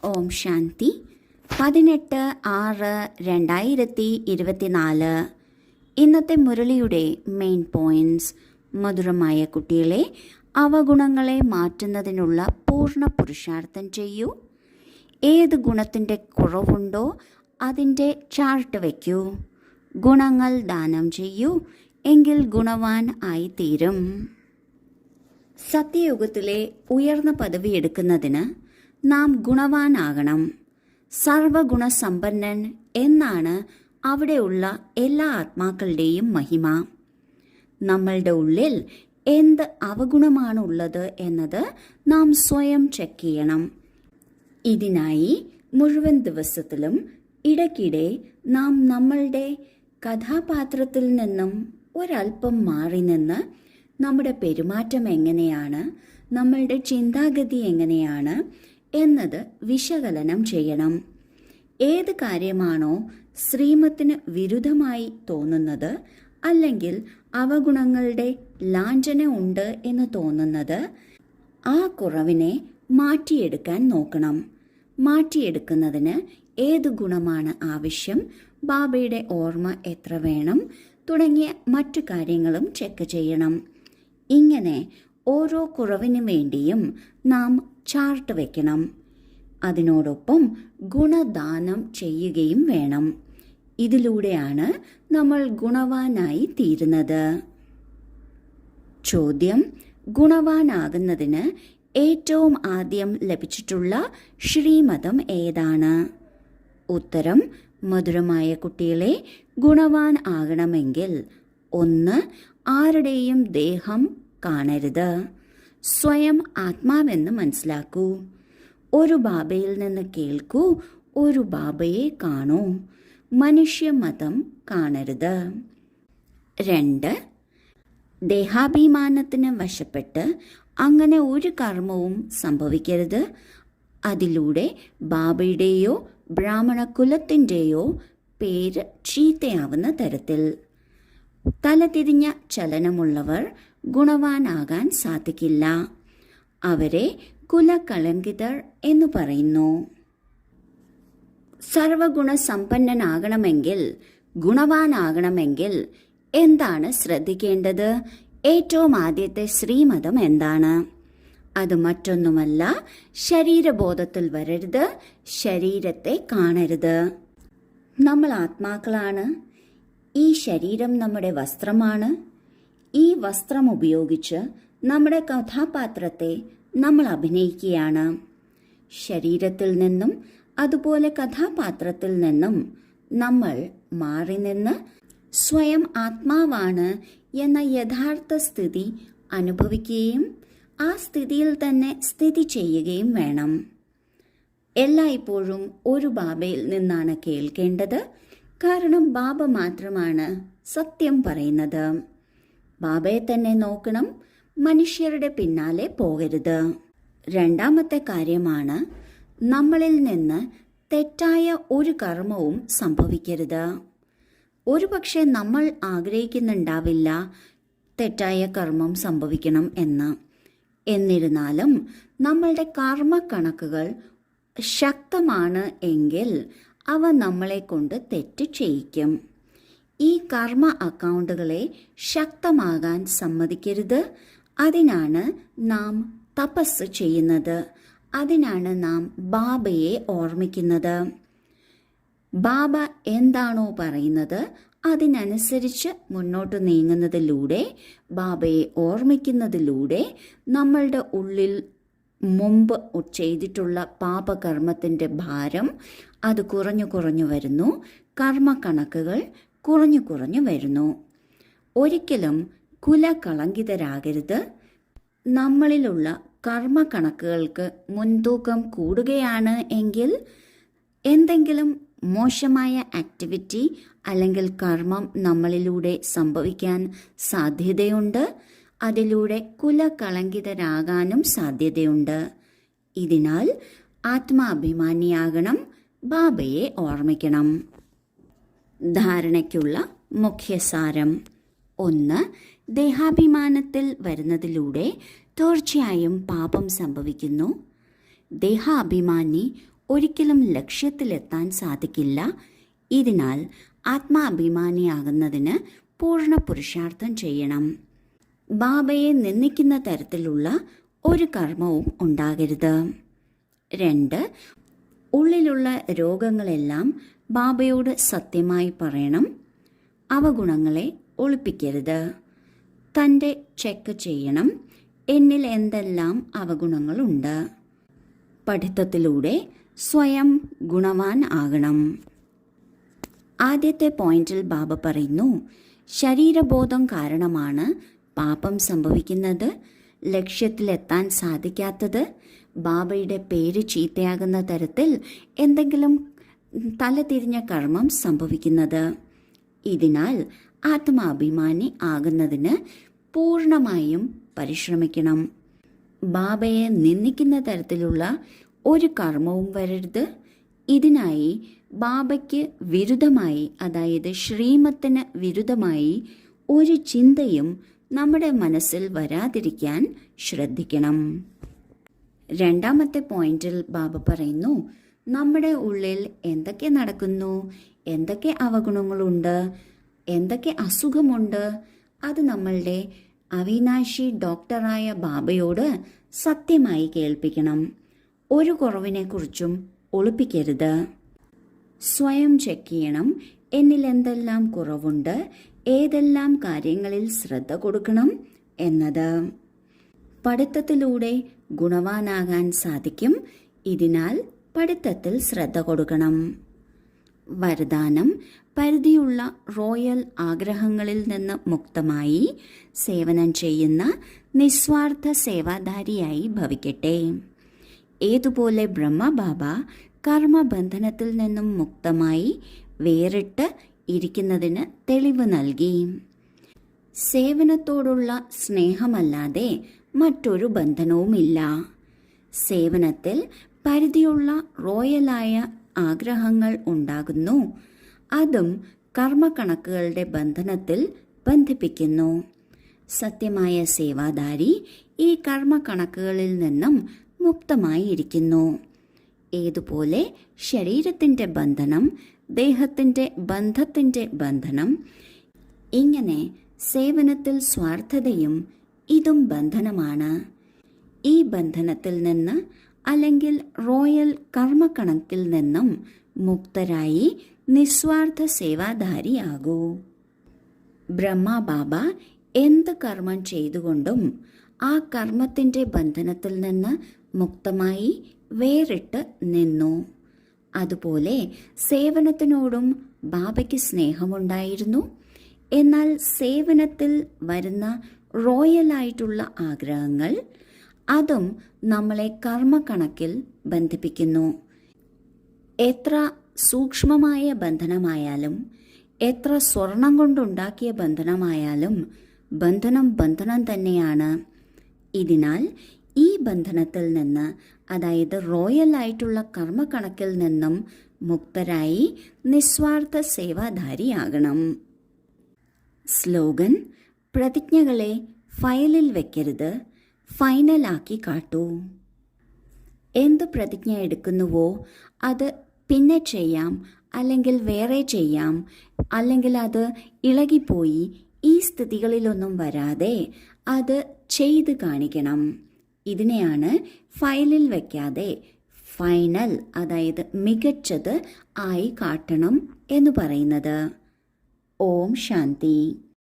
ഓം ശാന്തി. 18/6/2024. ഇന്നത്തെ മുരളിയുടെ main points. മധുരമായ കുട്ടികളെ, അവഗുണങ്ങളെ മാറ്റുന്നതിനുള്ള പൂർണ്ണ പുരുഷാർത്ഥം ചെയ്യൂ. ഏത് ഗുണത്തിൻ്റെ കുറവുണ്ടോ അതിൻ്റെ ചാർട്ട് വയ്ക്കൂ. ഗുണങ്ങൾ ദാനം ചെയ്യൂ, എങ്കിൽ ഗുണവാൻ ആയിത്തീരും. സത്യയുഗത്തിലെ ഉയർന്ന പദവി എടുക്കുന്നതിന് നാം ഗുണവാനാകണം. സർവഗുണസമ്പന്നൻ എന്നാണ് അവിടെയുള്ള എല്ലാ ആത്മാക്കളുടെയും മഹിമ. നമ്മളുടെ ഉള്ളിൽ എന്ത് അവഗുണമാണ് ഉള്ളത് എന്നത് നാം സ്വയം ചെക്ക് ചെയ്യണം. ഇതിനായി മുഴുവൻ ദിവസത്തിലും ഇടയ്ക്കിടെ നാം നമ്മളുടെ കഥാപാത്രത്തിൽ നിന്നും ഒരല്പം മാറി നിന്ന് നമ്മുടെ പെരുമാറ്റം എങ്ങനെയാണ്, നമ്മളുടെ ചിന്താഗതി എങ്ങനെയാണ് എന്നത് വിശകലനം ചെയ്യണം. ഏത് കാര്യമാണോ ശ്രീമത്തിന് വിരുദ്ധമായി തോന്നുന്നത്, അല്ലെങ്കിൽ അവഗുണങ്ങളുടെ ലാഞ്ചന ഉണ്ട് എന്ന് തോന്നുന്നത്, ആ കുറവിനെ മാറ്റിയെടുക്കാൻ നോക്കണം. മാറ്റിയെടുക്കുന്നതിന് ഏത് ഗുണമാണ് ആവശ്യം, ബാബയുടെ ഓർമ്മ എത്ര വേണം തുടങ്ങിയ മറ്റു കാര്യങ്ങളും ചെക്ക് ചെയ്യണം. ഇങ്ങനെ ഓരോ കുറവിനു വേണ്ടിയും നാം ചാർട്ട് വയ്ക്കണം. അതിനോടൊപ്പം ഗുണദാനം ചെയ്യുകയും വേണം. ഇതിലൂടെയാണ് നമ്മൾ ഗുണവാനായി തീരുന്നത്. ചോദ്യം: ഗുണവാനാകുന്നതിന് ഏറ്റവും ആദ്യം ലഭിച്ചിട്ടുള്ള ശ്രീമതം ഏതാണ്? ഉത്തരം: മധുരമായ കുട്ടികളെ, ഗുണവാൻ ആകണമെങ്കിൽ 1. ആരുടെയും ദേഹം കാണരുത്. സ്വയം ആത്മാവെന്ന് മനസ്സിലാക്കൂ. ഒരു ബാബയിൽ നിന്ന് കേൾക്കൂ, ഒരു ബാബയെ കാണൂ. മനുഷ്യമതം കാണരുത്. 2. ദേഹാഭിമാനത്തിന് വശപ്പെട്ട് അങ്ങനെ ഒരു കർമ്മവും സംഭവിക്കരുത്. അതിലൂടെ ബാബയുടെയോ ബ്രാഹ്മണ കുലത്തിൻ്റെയോ പേര് ചീത്തയാവുന്ന തരത്തിൽ. തലതിരിഞ്ഞ ചലനമുള്ളവർ ഗുണവാനാകാൻ സാധിക്കില്ല. അവരെ കുലകളങ്കിതർ എന്ന് പറയുന്നു. സർവഗുണസമ്പന്നനാകണമെങ്കിൽ, ഗുണവാനാകണമെങ്കിൽ എന്താണ് ശ്രദ്ധിക്കേണ്ടത്? ഏറ്റവും ആദ്യത്തെ ശ്രീമതം എന്താണ്? അത് മറ്റൊന്നുമല്ല, ശരീരബോധത്തിൽ വരരുത്, ശരീരത്തെ കാണരുത്. നമ്മൾ ആത്മാക്കളാണ്. ഈ ശരീരം നമ്മുടെ വസ്ത്രമാണ്. ഈ വസ്ത്രം ഉപയോഗിച്ച് നമ്മുടെ കഥാപാത്രത്തെ നമ്മൾ അഭിനയിക്കുകയാണ്. ശരീരത്തിൽ നിന്നും അതുപോലെ കഥാപാത്രത്തിൽ നിന്നും നമ്മൾ മാറി നിന്ന് സ്വയം ആത്മാവാണ് എന്ന യഥാർത്ഥ സ്ഥിതി അനുഭവിക്കുകയും ആ സ്ഥിതിയിൽ തന്നെ സ്ഥിതി ചെയ്യുകയും വേണം. എല്ലായ്പ്പോഴും ഒരു ബാബയിൽ നിന്നാണ് കേൾക്കേണ്ടത്. കാരണം ബാബ മാത്രമാണ് സത്യം പറയുന്നത്. ബാബയെ തന്നെ നോക്കണം, മനുഷ്യരുടെ പിന്നാലെ പോകരുത്. രണ്ടാമത്തെ കാര്യമാണ്, നമ്മളിൽ നിന്ന് തെറ്റായ ഒരു കർമ്മവും സംഭവിക്കരുത്. ഒരുപക്ഷെ നമ്മൾ ആഗ്രഹിക്കുന്നുണ്ടാവില്ല തെറ്റായ കർമ്മം സംഭവിക്കണം എന്ന്. എന്നിരുന്നാലും നമ്മളുടെ കർമ്മക്കണക്കുകൾ ശക്തമാണ് എങ്കിൽ അവ നമ്മളെ കൊണ്ട് തെറ്റ് ചെയ്യിക്കും. ഈ കർമ്മ അക്കൗണ്ടുകളെ ശക്തമാകാൻ സമ്മതിക്കരുത്. അതിനാണ് നാം തപസ് ചെയ്യുന്നത്. അതിനാണ് നാം ബാബയെ ഓർമ്മിക്കുന്നത്. ബാബ എന്താണോ പറയുന്നത് അതിനനുസരിച്ച് മുന്നോട്ട് നീങ്ങുന്നതിലൂടെ, ബാബയെ ഓർമ്മിക്കുന്നതിലൂടെ നമ്മളുടെ ഉള്ളിൽ മുമ്പ് ചെയ്തിട്ടുള്ള പാപകർമ്മത്തിൻ്റെ ഭാരം അത് കുറഞ്ഞു കുറഞ്ഞു വരുന്നു. കർമ്മക്കണക്കുകൾ കുറഞ്ഞു കുറഞ്ഞു വരുന്നു. ഒരിക്കലും കുലകളങ്കിതരാകരുത്. നമ്മളിലുള്ള കർമ്മക്കണക്കുകൾക്ക് മുൻതൂക്കം കൂടുകയാണ് എങ്കിൽ എന്തെങ്കിലും മോശമായ ആക്ടിവിറ്റി അല്ലെങ്കിൽ കർമ്മം നമ്മളിലൂടെ സംഭവിക്കാൻ സാധ്യതയുണ്ട്. അതിലൂടെ കുലകളങ്കിതരാകാനും സാധ്യതയുണ്ട്. ഇതിനാൽ ആത്മാഭിമാനിയാകണം, ബാബയെ ഓർമ്മിക്കണം. ധാരണയ്ക്കുള്ള മുഖ്യസാരം: 1. ദേഹാഭിമാനത്തിൽ വരുന്നതിലൂടെ തീർച്ചയായും പാപം സംഭവിക്കുന്നു. ദേഹാഭിമാനി ഒരിക്കലും ലക്ഷ്യത്തിലെത്താൻ സാധിക്കില്ല. ഇതിനാൽ ആത്മാഭിമാനിയാകുന്നതിന് പൂർണ്ണ പുരുഷാർത്ഥം ചെയ്യണം. ബാബയെ നിന്ദിക്കുന്ന തരത്തിലുള്ള ഒരു കർമ്മവും ഉണ്ടാകരുത്. 2. ഉള്ളിലുള്ള രോഗങ്ങളെല്ലാം ബാബയോട് സത്യമായി പറയണം. അവഗുണങ്ങളെ ഒളിപ്പിക്കരുത്. തൻ്റെ ചെക്ക് ചെയ്യണം. എന്നിൽ എന്തെല്ലാം അവഗുണങ്ങളുണ്ട്. പഠിത്തത്തിലൂടെ സ്വയം ഗുണവാൻ ആകണം. ആദ്യത്തെ പോയിന്റിൽ ബാബ പറയുന്നു, ശരീരബോധം കാരണമാണ് പാപം സംഭവിക്കുന്നത്, ലക്ഷ്യത്തിലെത്താൻ സാധിക്കാത്തത്, ബാബയുടെ പേര് ചീത്തയാകുന്ന തരത്തിൽ എന്തെങ്കിലും തലതിരിഞ്ഞ കർമ്മം സംഭവിക്കുന്നത്. ഇതിനാൽ ആത്മാഭിമാനി ആകുന്നതിന് പൂർണ്ണമായും പരിശ്രമിക്കണം. ബാബയെ നിന്ദിക്കുന്ന തരത്തിലുള്ള ഒരു കർമ്മവും വരരുത്. ഇതിനായി ബാബയ്ക്ക് വിരുദ്ധമായി, അതായത് ശ്രീമത്തിന് വിരുദ്ധമായി ഒരു ചിന്തയും നമ്മുടെ മനസ്സിൽ വരാതിരിക്കാൻ ശ്രദ്ധിക്കണം. 2ാമത്തെ പോയിന്റിൽ ബാബ പറയുന്നു, നമ്മുടെ ഉള്ളിൽ എന്തൊക്കെ നടക്കുന്നു, എന്തൊക്കെ അവഗുണങ്ങളുണ്ട്, എന്തൊക്കെ അസുഖമുണ്ട്, അത് നമ്മളുടെ അവിനാശി ഡോക്ടറായ ബാബയോട് സത്യമായി കേൾപ്പിക്കണം. ഒരു കുറവിനെക്കുറിച്ചും ഒളിപ്പിക്കരുത്. സ്വയം ചെക്ക് ചെയ്യണം. എന്നിൽ എന്തെല്ലാം കുറവുണ്ട്, ഏതെല്ലാം കാര്യങ്ങളിൽ ശ്രദ്ധ കൊടുക്കണം എന്നത്. പഠിത്തത്തിലൂടെ ഗുണവാനാകാൻ സാധിക്കും. ഇതിനാൽ പഠിത്തത്തിൽ ശ്രദ്ധ കൊടുക്കണം. വരദാനം: പരിധിയുള്ള റോയൽ ആഗ്രഹങ്ങളിൽ നിന്ന് മുക്തമായി സേവനം ചെയ്യുന്ന നിസ്വാർത്ഥ സേവാധാരിയായി ഭവിക്കട്ടെ. ഏതുപോലെ ബ്രഹ്മബാബ കർമ്മബന്ധനത്തിൽ നിന്നും മുക്തമായി വേറിട്ട് ഇരിക്കുന്നതിന് തെളിവ് നൽകി. സേവനത്തോടുള്ള സ്നേഹമല്ലാതെ മറ്റൊരു ബന്ധനവുമില്ല. സേവനത്തിൽ പരിധിയുള്ള റോയലായ ആഗ്രഹങ്ങൾ ഉണ്ടാകുന്നു. അതും കർമ്മക്കണക്കുകളുടെ ബന്ധനത്തിൽ ബന്ധിപ്പിക്കുന്നു. സത്യമായ സേവാധാരി ഈ കർമ്മക്കണക്കുകളിൽ നിന്നും മുക്തമായിരിക്കുന്നു. ഏതുപോലെ ശരീരത്തിൻ്റെ ബന്ധനം, ദേഹത്തിൻ്റെ ബന്ധത്തിൻ്റെ ബന്ധനം, ഇങ്ങനെ സേവനത്തിൽ സ്വാർത്ഥതയും ഇതും ബന്ധനമാണ്. ഈ ബന്ധനത്തിൽ നിന്ന് അല്ലെങ്കിൽ റോയൽ കർമ്മക്കണക്കിൽ നിന്നും മുക്തരായി നിസ്വാർത്ഥ സേവാധാരിയാകൂ. ബ്രഹ്മബാബ എന്ത് കർമ്മം ചെയ്തുകൊണ്ടും ആ കർമ്മത്തിൻ്റെ ബന്ധനത്തിൽ നിന്ന് മുക്തമായി വേറിട്ട് നിന്നു. അതുപോലെ സേവനത്തിനോടും ബാബയ്ക്ക് സ്നേഹമുണ്ടായിരുന്നു. എന്നാൽ സേവനത്തിൽ വരുന്ന റോയലായിട്ടുള്ള ആഗ്രഹങ്ങൾ, അതും നമ്മളെ കർമ്മക്കണക്കിൽ ബന്ധിപ്പിക്കുന്നു. എത്ര സൂക്ഷ്മമായ ബന്ധനമായാലും, എത്ര സ്വർണം കൊണ്ടുണ്ടാക്കിയ ബന്ധനമായാലും ബന്ധനം തന്നെയാണ്. ഇതിനാൽ ഈ ബന്ധനത്തിൽ നിന്ന്, അതായത് റോയലായിട്ടുള്ള കർമ്മക്കണക്കിൽ നിന്നും മുക്തരായി നിസ്വാർത്ഥ സേവാധാരിയാകണം. സ്ലോഗൻ: പ്രതിജ്ഞകളെ ഫയലിൽ വെക്കരുത്, ഫൈനലാക്കി കാട്ടൂ. എന്ത് പ്രതിജ്ഞ എടുക്കുന്നുവോ അത് പിന്നെ ചെയ്യാം, അല്ലെങ്കിൽ വേറെ ചെയ്യാം, അല്ലെങ്കിൽ അത് ഇളകിപ്പോയി ഈ സ്ഥിതികളിലൊന്നും വരാതെ അത് ചെയ്ത് കാണിക്കണം. ഇതിനെയാണ് ഫയലിൽ വെക്കാതെ ഫൈനൽ, അതായത് മികച്ചത് ആയി കാട്ടണം എന്ന് പറയുന്നത്. ഓം ശാന്തി.